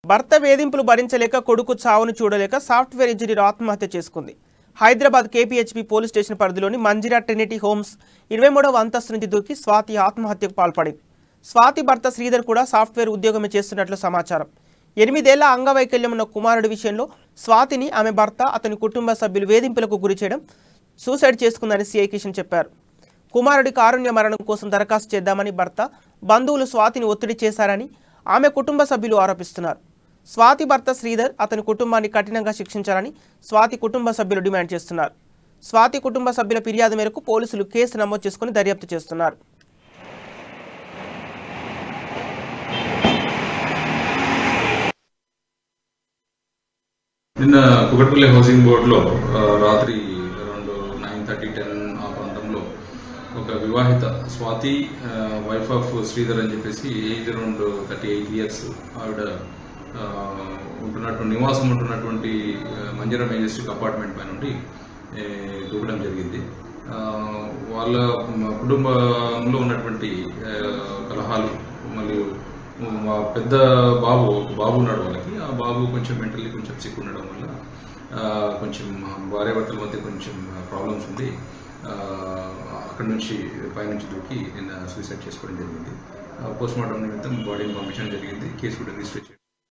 భర్త వేధింపులు భరించలేక కొడుకు చావును చూడలేక సాఫ్ట్వేర్ ఇంజనీర్ ఆత్మహత్య చేసుకుంది. హైదరాబాద్ కేపీహెచ్బీ పోలీస్ స్టేషన్ పరిధిలోని మంజిరా ట్రినిటీ హోమ్స్ 23వ అంతస్తు నుంచి దూకి స్వాతి ఆత్మహత్యకు పాల్పడింది. స్వాతి భర్త శ్రీధర్ కూడా సాఫ్ట్వేర్ ఉద్యోగమే చేస్తున్నట్లు సమాచారం. 8 ఏళ్ల అంగవైకల్యం ఉన్న కుమారుడి విషయంలో స్వాతిని ఆమె భర్త అతని కుటుంబ సభ్యులు వేధింపులకు గురి చేయడం సూసైడ్ చేసుకుందని సిఐ కిషన్ చెప్పారు. కుమారుడి కారుణ్య మరణం కోసం దరఖాస్తు చేద్దామని భర్త బంధువులు స్వాతిని ఒత్తిడి చేశారని ఆమె కుటుంబ సభ్యులు ఆరోపిస్తున్నారు. స్వాతి భర్త శ్రీధర్ అతని కుటుంబాన్ని కఠినంగా శిక్షించాలని స్వాతి కుటుంబ సభ్యులు డిమాండ్ చేస్తున్నారు. స్వాతి కుటుంబ సభ్యుల ఫిర్యాదు మేరకు పోలీసులు కేసు నమోదు చేసుకుని దర్యాప్తు చేస్తున్నారు. నిన్న కుకట్పల్లి హౌసింగ్ బోర్డులో రాత్రి అరౌండ్ 9:30-10 ఆ ప్రాంతంలో ఒక వివాహిత స్వాతి వైఫ్ ఆఫ్ శ్రీధర్ అని చెప్పేసి ఏజ్ అరౌండ్ 38 ఇయర్స్ ఆవిడ నివాసం ఉంటున్నటువంటి మంజిరా మెజెస్టిక్ అపార్ట్మెంట్ పై నుండి దూకడం జరిగింది. వాళ్ళ కుటుంబంలో ఉన్నటువంటి కలహాలు మరియు మా పెద్ద బాబు ఉన్నాడు వాళ్ళకి. ఆ బాబు కొంచెం మెంటల్లీ కొంచెం సిక్ ఉండడం వల్ల కొంచెం భార్యాభర్తల మధ్య కొంచెం ప్రాబ్లమ్స్ ఉంది. అక్కడి నుంచి పైనుంచి దూకి నిన్న సూసైడ్ చేసుకోవడం జరిగింది. పోస్ట్ మార్టం నిమిత్తం బాడీని పంపించడం జరిగింది. కేసు కూడా రిజిస్టర్